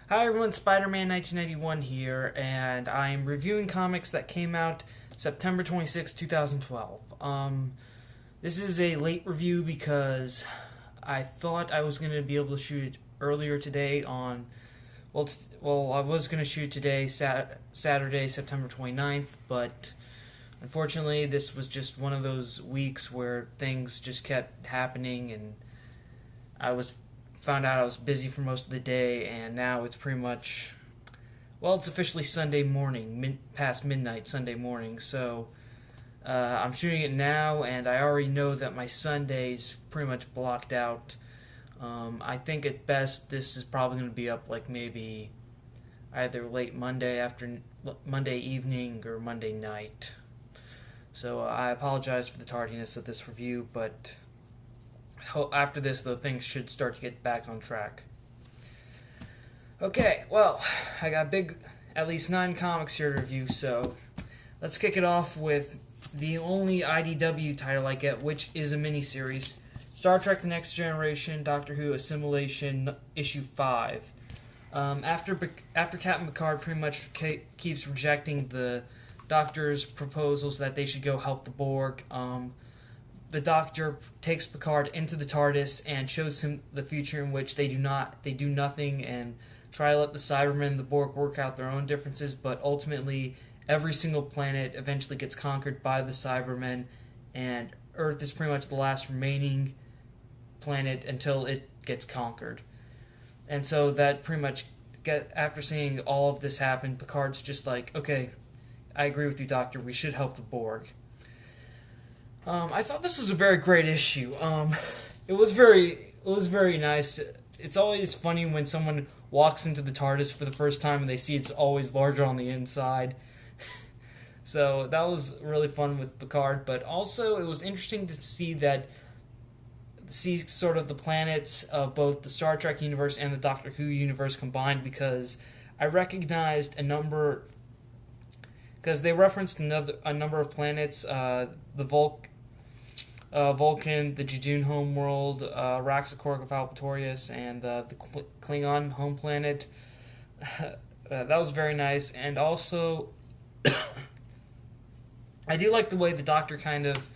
Hi everyone, SpiderMan 1991 here, and I'm reviewing comics that came out September 26, 2012. This is a late review because I thought I was going to be able to shoot it earlier today on, I was going to shoot today, Saturday, September 29th, but unfortunately this was just one of those weeks where things just kept happening, and found out I was busy for most of the day, and now it's pretty much, it's officially Sunday morning, past midnight Sunday morning, so I'm shooting it now, and I already know that my Sunday's pretty much blocked out. I think at best this is probably going to be up like maybe either late Monday evening or Monday night. So I apologize for the tardiness of this review, but after this, though, things should start to get back on track. Okay, well, I got at least 9 comics here to review, so let's kick it off with the only IDW title I get, which is a miniseries. Star Trek The Next Generation, Doctor Who, Assimilation, Issue 5. After Captain Picard pretty much keeps rejecting the Doctor's proposals that they should go help the Borg, the Doctor takes Picard into the TARDIS and shows him the future in which they do nothing and try to let the Cybermen and the Borg work out their own differences, but ultimately every single planet eventually gets conquered by the Cybermen, and Earth is pretty much the last remaining planet until it gets conquered. And so that pretty much after seeing all of this happen, Picard's just like, okay, I agree with you, Doctor, we should help the Borg. I thought this was a very great issue. It was very nice. It's always funny when someone walks into the TARDIS for the first time and they see it's always larger on the inside. So that was really fun with Picard, but also it was interesting to see sort of the planets of both the Star Trek universe and the Doctor Who universe combined, because I recognized because they referenced a number of planets, Vulcan, the Jadun homeworld, Raxacoric of Alpatorius, and the Klingon home planet. That was very nice, and also I do like the way the Doctor kind of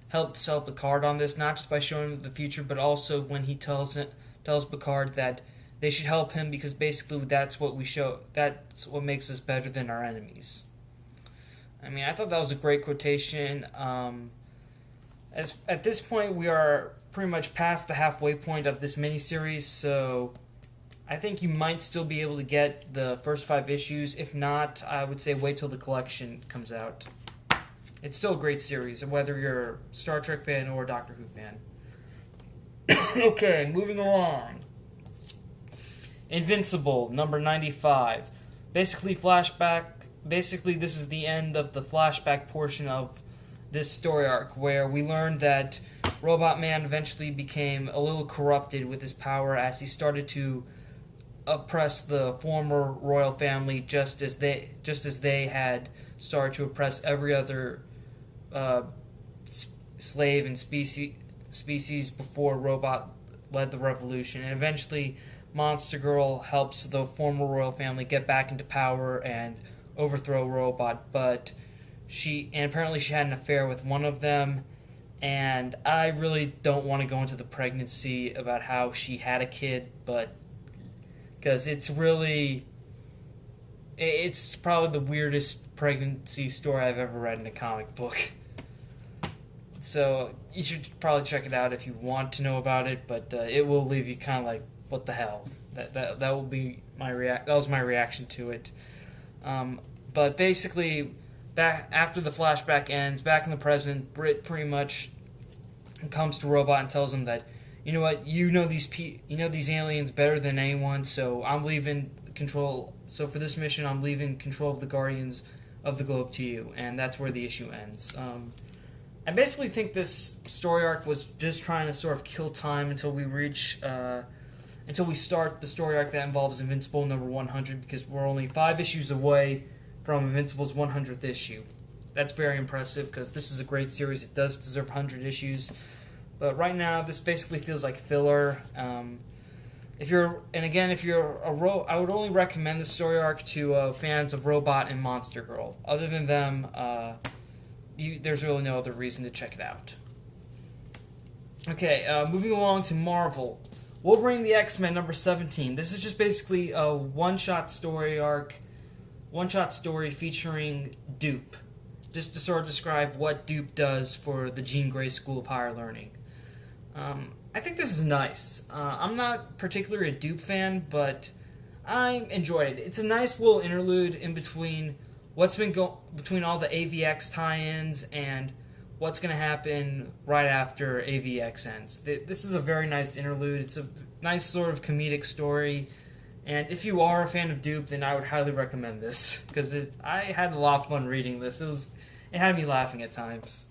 helped sell Picard on this, not just by showing him the future, but also when he tells Picard that they should help him because basically that's what makes us better than our enemies. I mean, I thought that was a great quotation. At this point, we are pretty much past the halfway point of this miniseries, so I think you might still be able to get the first 5 issues. If not, I would say wait till the collection comes out. It's still a great series, whether you're a Star Trek fan or a Doctor Who fan. Okay, moving along. Invincible, number 95. Basically, this is the end of the flashback portion of this story arc, where we learned that Robot Man eventually became a little corrupted with his power as he started to oppress the former royal family, just as they had started to oppress every other slave and species before Robot led the revolution. And eventually Monster Girl helps the former royal family get back into power and overthrow Robot, but apparently she had an affair with one of them, and I really don't want to go into the pregnancy about how she had a kid, but because it's probably the weirdest pregnancy story I've ever read in a comic book. So you should probably check it out if you want to know about it, but it will leave you kind of like, what the hell? That will be that was my reaction to it. But basically, after the flashback ends, back in the present, Britt pretty much comes to Robot and tells him that, you know what, you know these aliens better than anyone, so I'm leaving control. So for this mission, I'm leaving control of the Guardians of the Globe to you, and that's where the issue ends. I basically think this story arc was just trying to sort of kill time until we start the story arc that involves Invincible number 100, because we're only 5 issues away from Invincible's 100th issue. That's very impressive, because this is a great series. It does deserve 100 issues. But right now, this basically feels like filler. if you're I would only recommend the story arc to fans of Robot and Monster Girl. Other than them, there's really no other reason to check it out. Okay, moving along to Marvel. Wolverine the X-Men number 17. This is just basically a one-shot story arc, one-shot story featuring Dupe. Just to sort of describe what Dupe does for the Jean Grey School of Higher Learning. I think this is nice. I'm not particularly a Dupe fan, but I enjoyed it. It's a nice little interlude in between between all the AVX tie-ins and what's going to happen right after AVX ends. This is a very nice interlude. It's a nice sort of comedic story, and if you are a fan of Dupe, then I would highly recommend this, because I had a lot of fun reading this. It had me laughing at times.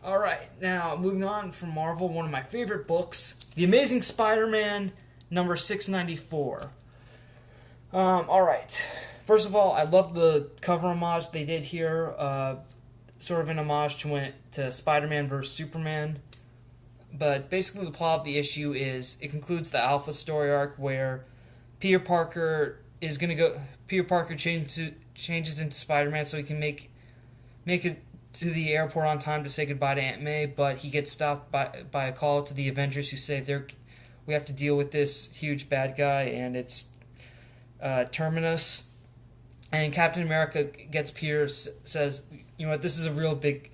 Alright, now moving on from Marvel, one of my favorite books, The Amazing Spider-Man number 694. Alright, first of all, I love the cover homage they did here, sort of an homage to Spider-Man vs. Superman. But basically the plot of the issue is, it concludes the Alpha story arc where Peter Parker changes into Spider-Man so he can make it to the airport on time to say goodbye to Aunt May, but he gets stopped by a call to the Avengers, who say we have to deal with this huge bad guy, and it's Terminus. And Captain America gets Peter, says, you know what, this is a real big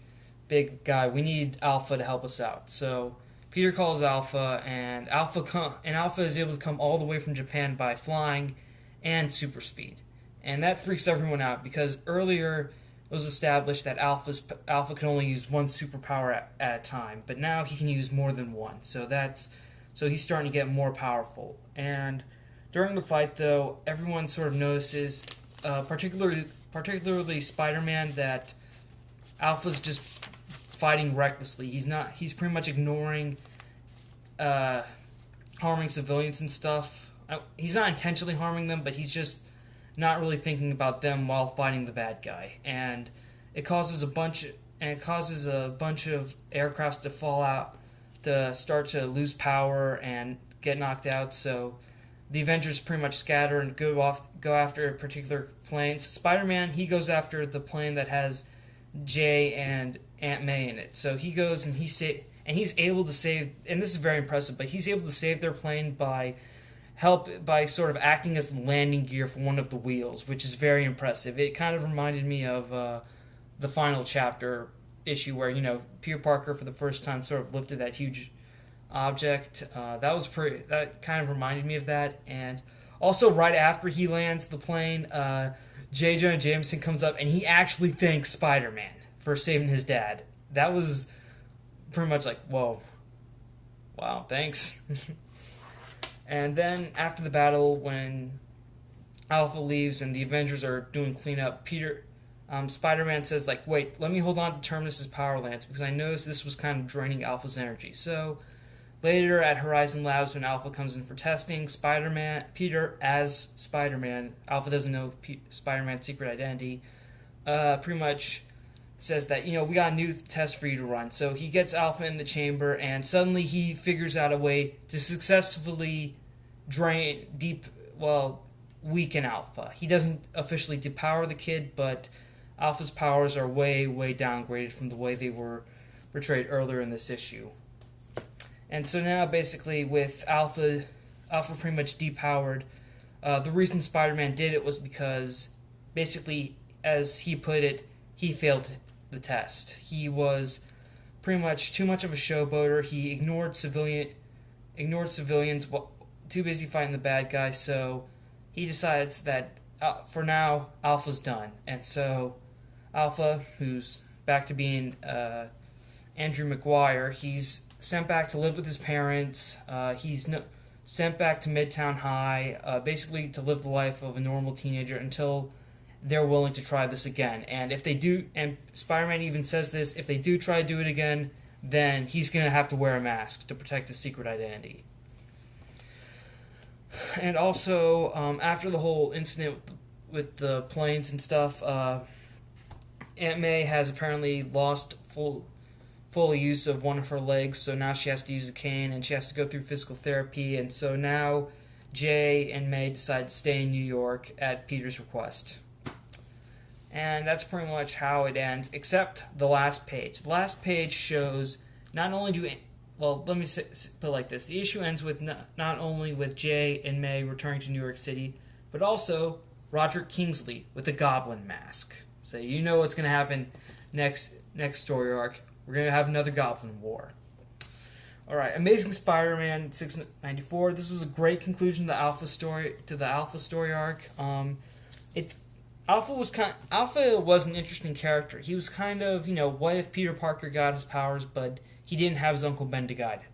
guy. We need Alpha to help us out. So Peter calls Alpha, and Alpha is able to come all the way from Japan by flying and super speed. And that freaks everyone out, because earlier it was established that Alpha can only use one superpower at a time, but now he can use more than one. So he's starting to get more powerful. And during the fight, though, everyone sort of notices, particularly Spider-Man, that Alpha's just fighting recklessly. He's pretty much ignoring harming civilians and stuff. He's not intentionally harming them, but he's just not really thinking about them while fighting the bad guy, and it causes a bunch of aircrafts to fall out, to start to lose power and get knocked out. So the Avengers pretty much scatter and go after particular planes. Spider-Man, he goes after the plane that has Jay and Aunt May in it. So he goes and he's able to save, and this is very impressive, but he's able to save their plane by sort of acting as the landing gear for one of the wheels, which is very impressive. It kind of reminded me of the final chapter issue where, Peter Parker for the first time sort of lifted that huge object. That kind of reminded me of that. And also right after he lands the plane, J. Jonah Jameson comes up and he actually thanks Spider-Man for saving his dad. That was pretty much like, whoa, wow, thanks. And then after the battle, when Alpha leaves and the Avengers are doing cleanup, Spider-Man says, wait, let me hold on to Terminus' power lance, because I noticed this was kind of draining Alpha's energy. So later at Horizon Labs, when Alpha comes in for testing, Peter as Spider-Man, Alpha doesn't know Spider-Man's secret identity, pretty much says that, we got a new test for you to run. So he gets Alpha in the chamber, and suddenly he figures out a way to successfully weaken Alpha. He doesn't officially depower the kid, but Alpha's powers are way, way downgraded from the way they were portrayed earlier in this issue. And so now, basically, with Alpha pretty much depowered, the reason Spider-Man did it was because, basically, as he put it, he failed the test. He was pretty much too much of a showboater. He ignored civilians, too busy fighting the bad guy, so he decides that, for now, Alpha's done. And so Alpha, who's back to being Andrew McGuire, he's sent back to live with his parents. He's sent back to Midtown High, basically to live the life of a normal teenager until they're willing to try this again. And if they do, and Spider-Man even says this, if they do try to do it again, then he's going to have to wear a mask to protect his secret identity. And also, after the whole incident with the planes and stuff, Aunt May has apparently lost full full use of one of her legs, so now she has to use a cane, and she has to go through physical therapy, and so now Jay and May decide to stay in New York at Peter's request. And that's pretty much how it ends, except the last page. The last page shows not only do... Well, let me put it like this. The issue ends with not only with Jay and May returning to New York City, but also Roderick Kingsley with a goblin mask. So you know what's going to happen next story arc. We're going to have another goblin war. Alright, Amazing Spider-Man 694. This was a great conclusion to the Alpha story arc. Alpha was an interesting character. He was kind of, what if Peter Parker got his powers, but he didn't have his Uncle Ben to guide him.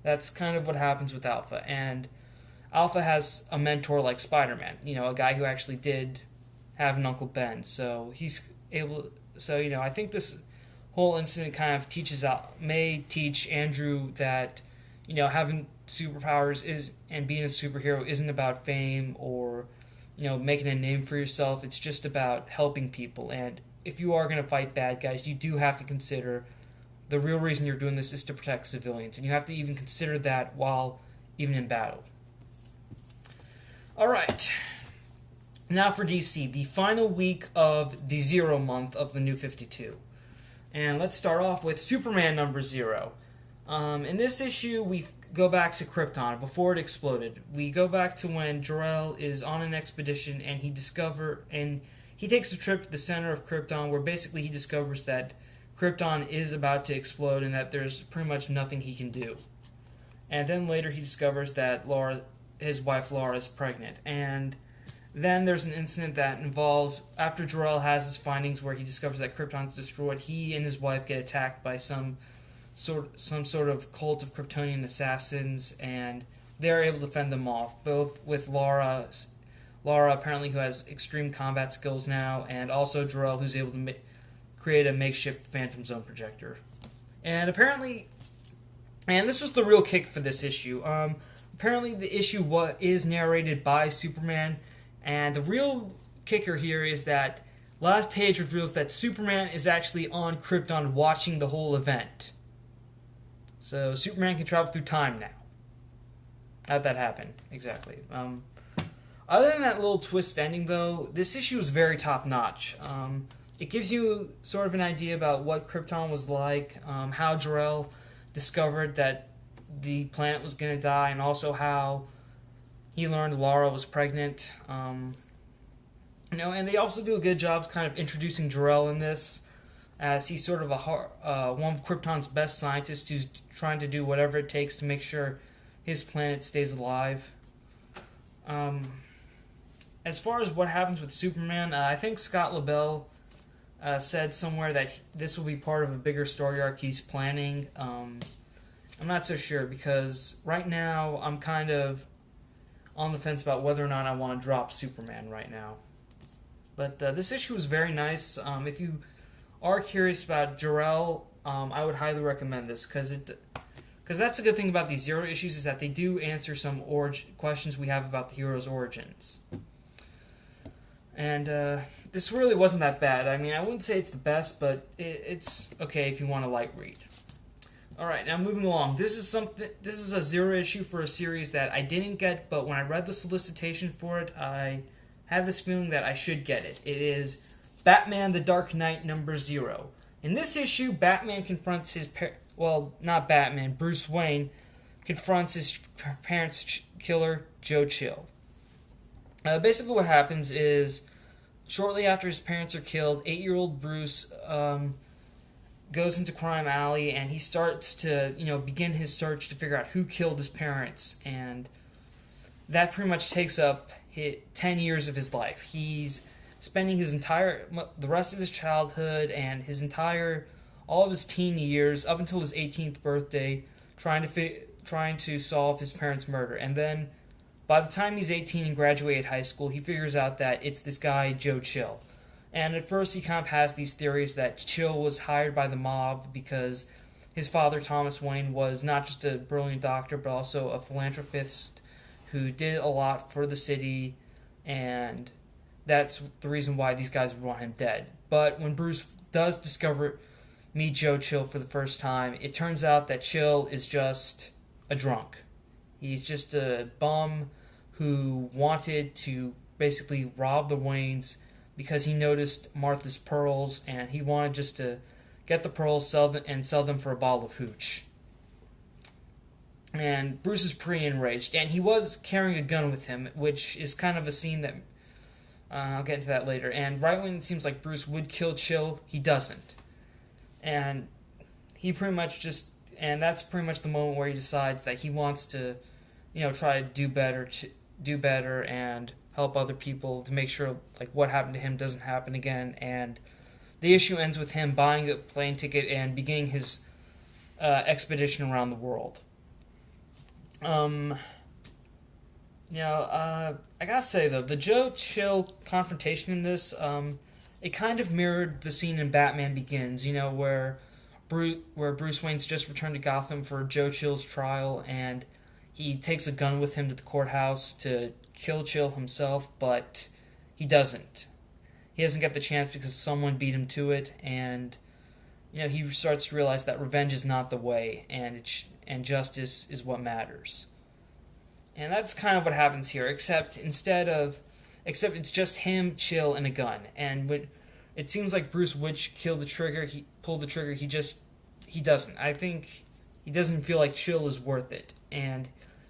That's kind of what happens with Alpha. And Alpha has a mentor like Spider-Man, a guy who actually did have an Uncle Ben. So he's able. So I think this whole incident kind of may teach Andrew that having superpowers and being a superhero isn't about fame or making a name for yourself. It's just about helping people. And if you are going to fight bad guys, you do have to consider the real reason you're doing this is to protect civilians, and you have to even consider that while even in battle. Alright, now for DC, the final week of the Zero month of the New 52. And let's start off with Superman number 0. In this issue, we go back to Krypton, before it exploded. We go back to when Jor-El is on an expedition, and he takes a trip to the center of Krypton, where basically he discovers that Krypton is about to explode and that there's pretty much nothing he can do. And then later he discovers that his wife Laura is pregnant. And then there's an incident that involves, after Jor-El has his findings where he discovers that Krypton's destroyed, he and his wife get attacked by some sort of cult of Kryptonian assassins, and they're able to fend them off, both with Laura apparently, who has extreme combat skills now, and also Jor-El, who's able to create a makeshift Phantom Zone projector. And this was the real kick for this issue. Apparently the issue is narrated by Superman, and the real kicker here is that last page reveals that Superman is actually on Krypton watching the whole event. So Superman can travel through time now. How'd that happen? Exactly. Other than that little twist ending, though, this issue is very top-notch. It gives you sort of an idea about what Krypton was like, how Jor-El discovered that the planet was going to die, and also how he learned Laura was pregnant. And they also do a good job kind of introducing Jor-El in this, as he's sort of one of Krypton's best scientists who's trying to do whatever it takes to make sure his planet stays alive. As far as what happens with Superman, I think Scott LaBelle said somewhere that this will be part of a bigger story arc he's planning. I'm not so sure, because right now I'm kind of on the fence about whether or not I want to drop Superman right now. But this issue was very nice. If you are curious about Jor-El, I would highly recommend this, because that's a good thing about these Zero issues, is that they do answer some questions we have about the hero's origins. And this really wasn't that bad. I mean, I wouldn't say it's the best, but it's okay if you want a light read. Alright, now moving along. This is a Zero issue for a series that I didn't get, but when I read the solicitation for it, I have this feeling that I should get it. It is Batman the Dark Knight number 0. In this issue, Batman confronts Bruce Wayne confronts his parents' killer, Joe Chill. Basically what happens is, shortly after his parents are killed, 8-year-old Bruce goes into Crime Alley, and he starts to, begin his search to figure out who killed his parents, and that pretty much takes up 10 years of his life. He's spending the rest of his childhood and all of his teen years up until his 18th birthday trying to solve his parents' murder. And then by the time he's 18 and graduated high school, he figures out that it's this guy, Joe Chill. And at first he kind of has these theories that Chill was hired by the mob because his father, Thomas Wayne, was not just a brilliant doctor, but also a philanthropist who did a lot for the city, and that's the reason why these guys would want him dead. But when Bruce does discover meet Joe Chill for the first time, it turns out that Chill is just a drunk. He's just a bum who wanted to basically rob the Waynes because he noticed Martha's pearls and he wanted just to get the pearls, sell them for a bottle of hooch. And Bruce is pretty enraged, and he was carrying a gun with him, which is kind of a scene that I'll get into that later. And right when it seems like Bruce would kill Chill, he doesn't. And he pretty much just, and that's pretty much the moment where he decides that he wants to, try to do better and help other people to make sure like what happened to him doesn't happen again. And the issue ends with him buying a plane ticket and beginning his expedition around the world. I gotta say though, the Joe Chill confrontation in this, it kind of mirrored the scene in Batman Begins, where Bruce Wayne's just returned to Gotham for Joe Chill's trial, and he takes a gun with him to the courthouse to kill Chill himself, but he doesn't. He doesn't get the chance because someone beat him to it, and he starts to realize that revenge is not the way, and justice is what matters. And that's kind of what happens here, except it's just him, Chill, and a gun. And when it seems like Bruce would pull the trigger, he doesn't. I think he doesn't feel like Chill is worth it. And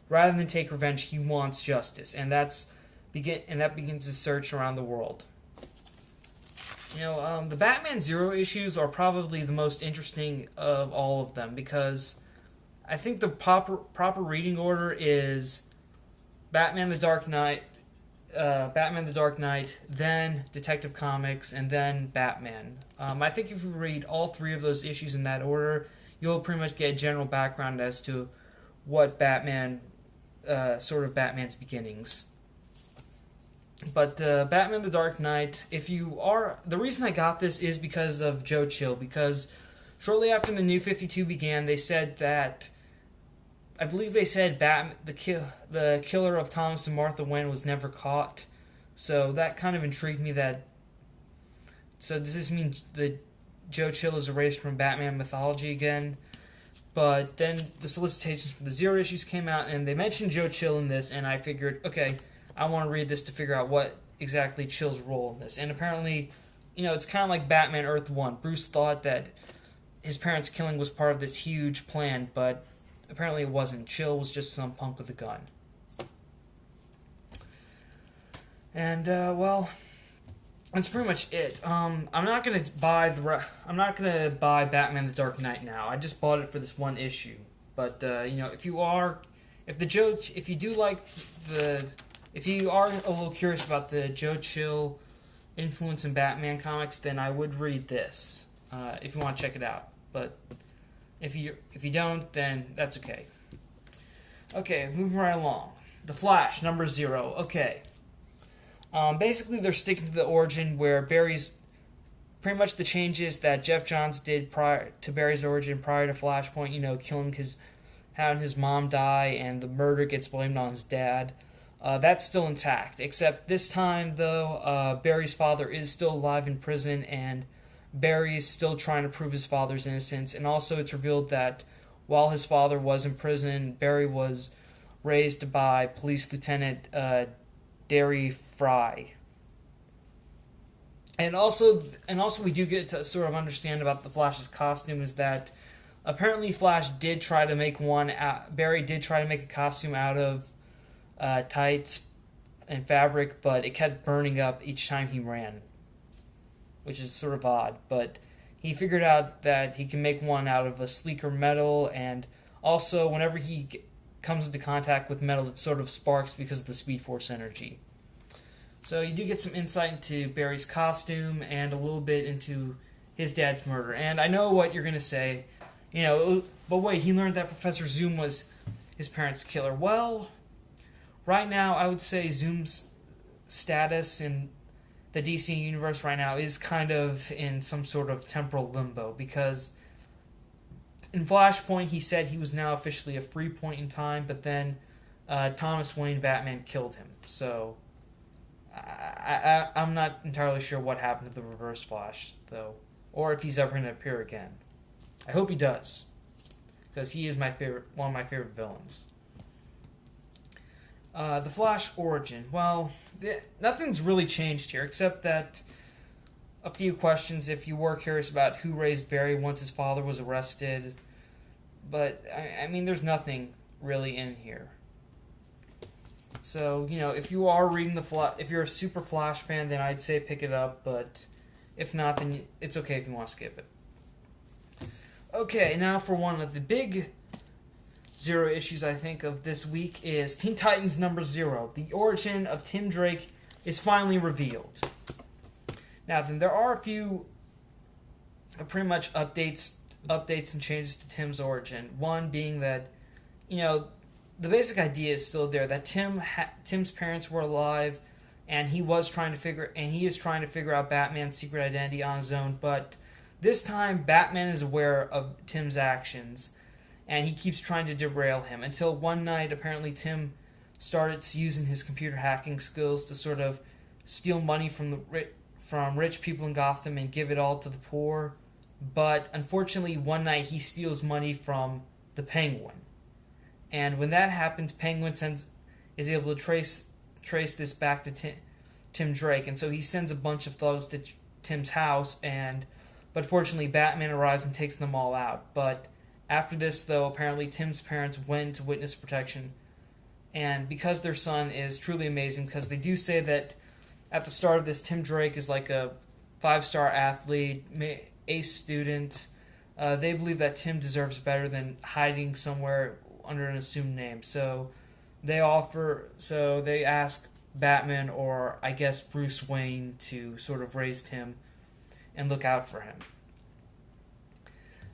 rather than take revenge, he wants justice, and that begins his search around the world. The Batman Zero issues are probably the most interesting of all of them because I think the proper reading order is Batman the Dark Knight, then Detective Comics, and then Batman. I think if you read all three of those issues in that order, you'll pretty much get a general background as to what Batman's beginnings. But Batman the Dark Knight, the reason I got this is because of Joe Chill, because shortly after the New 52 began, they said that, I believe they said the killer of Thomas and Martha Wayne was never caught, so that kind of intrigued me so does this mean that Joe Chill is erased from Batman mythology again? But then the solicitations for the Zero issues came out, and they mentioned Joe Chill in this, and I figured, okay, I want to read this to figure out what exactly Chill's role in this. And apparently, it's kind of like Batman Earth 1. Bruce thought that his parents' killing was part of this huge plan, but apparently it wasn't. Chill was just some punk with a gun. And, that's pretty much it. I'm not gonna buy Batman the Dark Knight now. I just bought it for this one issue. But if you are a little curious about the Joe Chill influence in Batman comics, then I would read this if you want to check it out. But if you don't, then that's okay. Okay, moving right along. The Flash, number 0. Okay. Basically, they're sticking to the origin where Barry's pretty much the changes that Jeff Johns did prior to Barry's origin, prior to Flashpoint. Having his mom die, and the murder gets blamed on his dad. That's still intact, except this time, though, Barry's father is still alive in prison, and Barry is still trying to prove his father's innocence. And also, it's revealed that while his father was in prison, Barry was raised by Police Lieutenant Derry Fry. And also, we do get to sort of understand about the Flash's costume is that apparently Barry did try to make a costume out of tights and fabric, but it kept burning up each time he ran, which is sort of odd. But he figured out that he can make one out of a sleeker metal, and also whenever he comes into contact with metal, it sort of sparks because of the Speed Force energy. So you do get some insight into Barry's costume and a little bit into his dad's murder. And I know what you're going to say, but wait, he learned that Professor Zoom was his parents' killer. Well, right now, I would say Zoom's status in the DC universe right now is kind of in some sort of temporal limbo, because in Flashpoint, he said he was now officially a free point in time, but then Thomas Wayne Batman killed him. So I'm not entirely sure what happened to the Reverse Flash, though, or if he's ever going to appear again. I hope he does, because he is one of my favorite villains. The Flash origin. Well, nothing's really changed here, except that a few questions if you were curious about who raised Barry once his father was arrested. But, I mean, there's nothing really in here. So, if you are reading if you're a super Flash fan, then I'd say pick it up, but if not, then it's okay if you want to skip it. Okay, now for one of the big Zero issues, I think, of this week is Teen Titans number 0. The origin of Tim Drake is finally revealed. Now, then, there are a few pretty much updates and changes to Tim's origin. One being that, the basic idea is still there, that Tim's parents were alive, and he is trying to figure out Batman's secret identity on his own, but this time Batman is aware of Tim's actions, and he keeps trying to derail him, until one night, apparently, Tim started using his computer hacking skills to sort of steal money from rich people in Gotham and give it all to the poor. But unfortunately, one night he steals money from the Penguin, and when that happens, Penguin is able to trace this back to Tim Drake, and so he sends a bunch of thugs to Tim's house, but fortunately, Batman arrives and takes them all out. But after this, though, apparently Tim's parents went to witness protection, and because their son is truly amazing, because they do say that at the start of this, Tim Drake is like a 5-star athlete, ace student. They believe that Tim deserves better than hiding somewhere under an assumed name. So they ask Batman, or I guess Bruce Wayne, to sort of raise Tim and look out for him.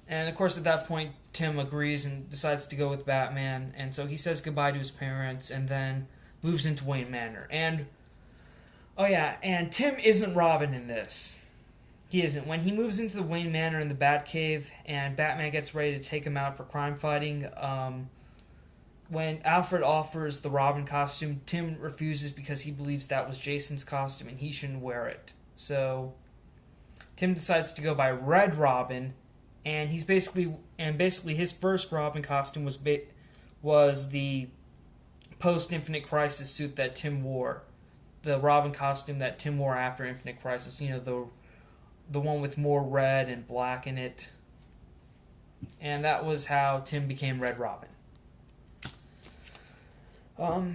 And of course, at that point, Tim agrees and decides to go with Batman, and so he says goodbye to his parents and then moves into Wayne Manor. And Tim isn't Robin in this. He isn't. When he moves into the Wayne Manor in the Batcave and Batman gets ready to take him out for crime fighting, when Alfred offers the Robin costume, Tim refuses because he believes that was Jason's costume and he shouldn't wear it. So Tim decides to go by Red Robin, and basically his first Robin costume was the post-Infinite Crisis suit that Tim wore. The Robin costume that Tim wore after Infinite Crisis, the one with more red and black in it. And that was how Tim became Red Robin. I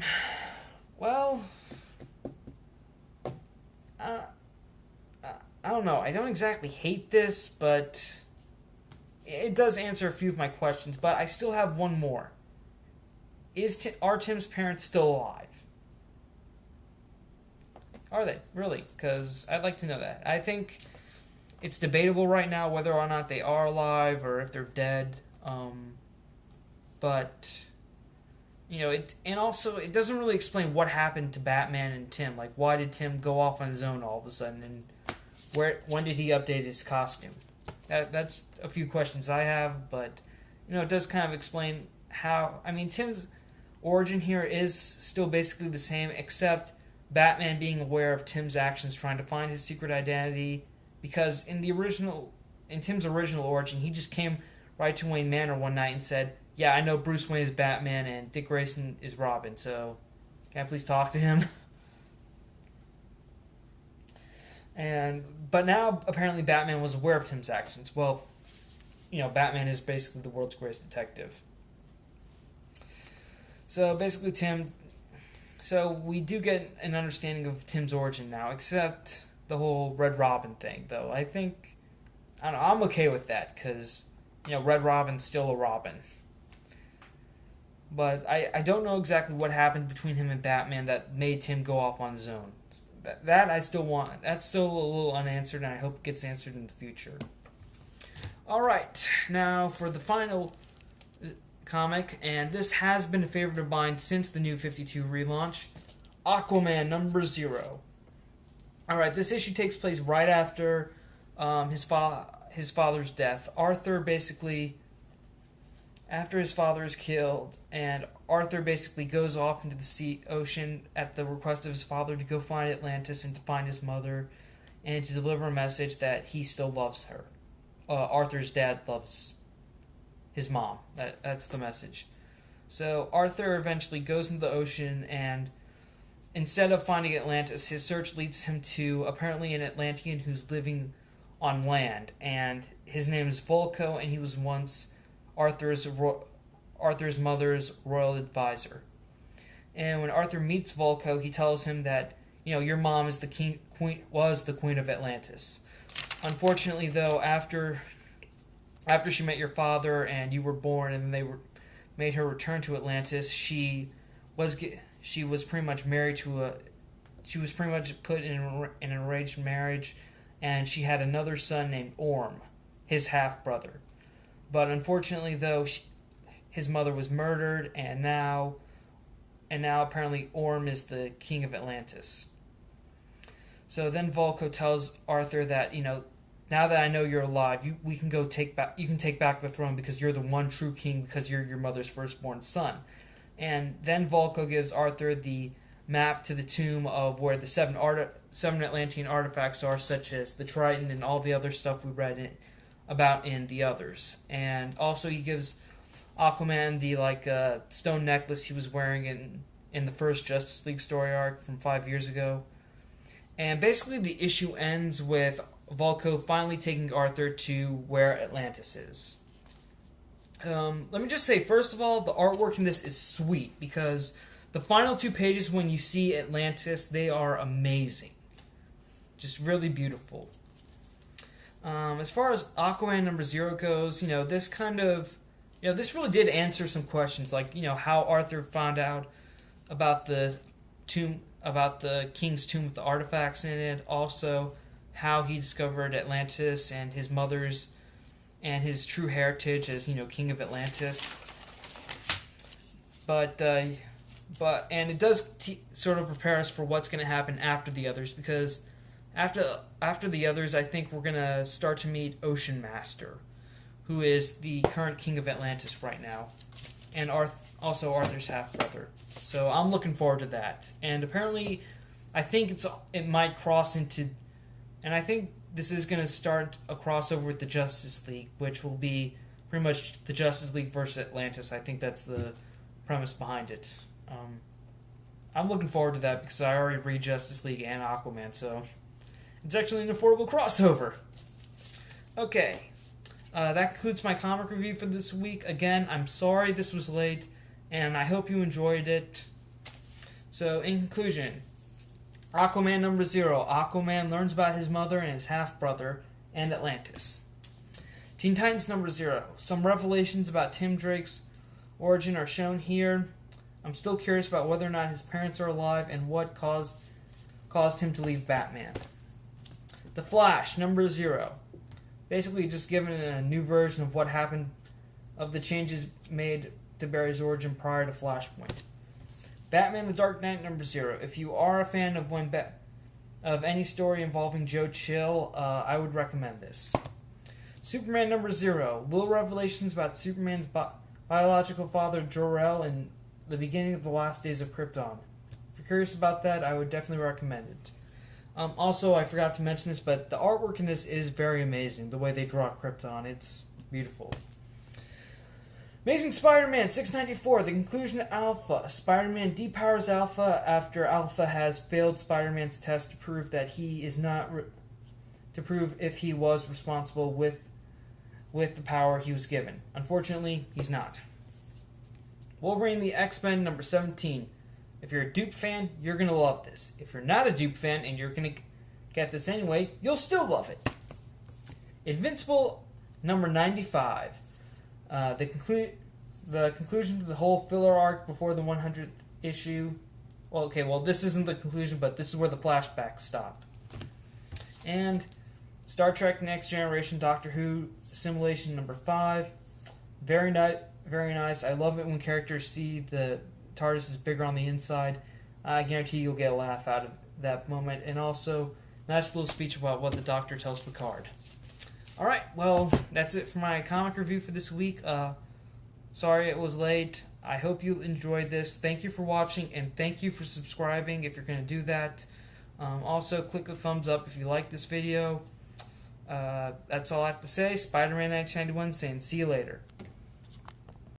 don't know. I don't exactly hate this, but it does answer a few of my questions. But I still have one more. Are Tim's parents still alive? Are they? Really? Because I'd like to know that. I think it's debatable right now whether or not they are alive or if they're dead. But and also it doesn't really explain what happened to Batman and Tim. Like, why did Tim go off on his own all of a sudden, and when did he update his costume? That's a few questions I have, but it does kind of explain how. I mean, Tim's origin here is still basically the same, except Batman being aware of Tim's actions, trying to find his secret identity, because in Tim's original origin, he just came right to Wayne Manor one night and said, "Yeah, I know Bruce Wayne is Batman and Dick Grayson is Robin, so can I please talk to him?" But now apparently Batman was aware of Tim's actions. Well, Batman is basically the world's greatest detective. So basically So we do get an understanding of Tim's origin now, except the whole Red Robin thing, though. I don't know, I'm okay with that, because, Red Robin's still a Robin. But I don't know exactly what happened between him and Batman that made Tim go off on his own. That's still a little unanswered, and I hope it gets answered in the future. Alright, now for the final comic, and this has been a favorite of mine since the New 52 relaunch, Aquaman number 0. Alright, this issue takes place right after his father's death. After his father is killed, and Arthur basically goes off into the ocean at the request of his father to go find Atlantis and to find his mother, and to deliver a message that he still loves her. Arthur's dad loves his mom. That's the message. So Arthur eventually goes into the ocean, and instead of finding Atlantis, his search leads him to apparently an Atlantean who's living on land, and his name is Volko, and he was once Arthur's mother's royal advisor. And when Arthur meets Volko, he tells him that, your mom is was the queen of Atlantis. Unfortunately, though, after she met your father and you were born, and they made her return to Atlantis, she was pretty much married to she was pretty much put in an arranged marriage, and she had another son named Orm, his half brother. But unfortunately, though, his mother was murdered, and now apparently Orm is the king of Atlantis. So then Volko tells Arthur that, now that I know you're alive, you can take back the throne because you're the one true king, because you're your mother's firstborn son. And then Volko gives Arthur the map to the tomb of where the seven Atlantean artifacts are, such as the Triton and all the other stuff we read about in the others. And also he gives Aquaman the stone necklace he was wearing in the first Justice League story arc from 5 years ago. And basically the issue ends with Volko finally taking Arthur to where Atlantis is. Let me just say, first of all, the artwork in this is sweet, because the final 2 pages when you see Atlantis, they are amazing. Just really beautiful. As far as Aquaman number 0 goes, this this really did answer some questions, like, how Arthur found out about the king's tomb with the artifacts in it, also how he discovered Atlantis and his mother's and his true heritage as, king of Atlantis. But it does sort of prepare us for what's going to happen after the others, because after the others, I think we're going to start to meet Ocean Master, who is the current king of Atlantis right now, and also Arthur's half-brother. So I'm looking forward to that. And apparently, I think it might cross into, and I think this is going to start a crossover with the Justice League, which will be pretty much the Justice League versus Atlantis. I think that's the premise behind it. I'm looking forward to that because I already read Justice League and Aquaman, so it's actually an affordable crossover. Okay. That concludes my comic review for this week. Again, I'm sorry this was late, and I hope you enjoyed it. So, in conclusion, Aquaman number 0. Aquaman learns about his mother and his half-brother, and Atlantis. Teen Titans number 0. Some revelations about Tim Drake's origin are shown here. I'm still curious about whether or not his parents are alive and what caused him to leave Batman. The Flash number 0. Basically just given a new version of what happened, of the changes made to Barry's origin prior to Flashpoint. Batman the Dark Knight number 0. If you are a fan of of any story involving Joe Chill, I would recommend this. Superman number 0. Little revelations about Superman's biological father Jor-El and the beginning of the last days of Krypton. If you're curious about that, I would definitely recommend it. Also, I forgot to mention this, but the artwork in this is very amazing. The way they draw Krypton, it's beautiful. Amazing Spider-Man 694, the conclusion of Alpha. Spider-Man depowers Alpha after Alpha has failed Spider-Man's test to prove that he is not to prove if he was responsible with the power he was given. Unfortunately, he's not. Wolverine the X-Men number 17. If you're a Duke fan, you're going to love this. If you're not a Duke fan and you're going to get this anyway, you'll still love it. Invincible number 95. The conclusion to the whole filler arc before the 100th issue. Well, this isn't the conclusion, but this is where the flashbacks stop. And Star Trek Next Generation Doctor Who Assimilation number 5. Very nice. I love it when characters see the TARDIS is bigger on the inside. I guarantee you'll get a laugh out of that moment. And also, nice little speech about what the Doctor tells Picard. Alright, well, that's it for my comic review for this week. Sorry it was late. I hope you enjoyed this. Thank you for watching, and thank you for subscribing if you're going to do that. Also, click the thumbs up if you like this video. That's all I have to say. SpiderMan 1991 saying see you later.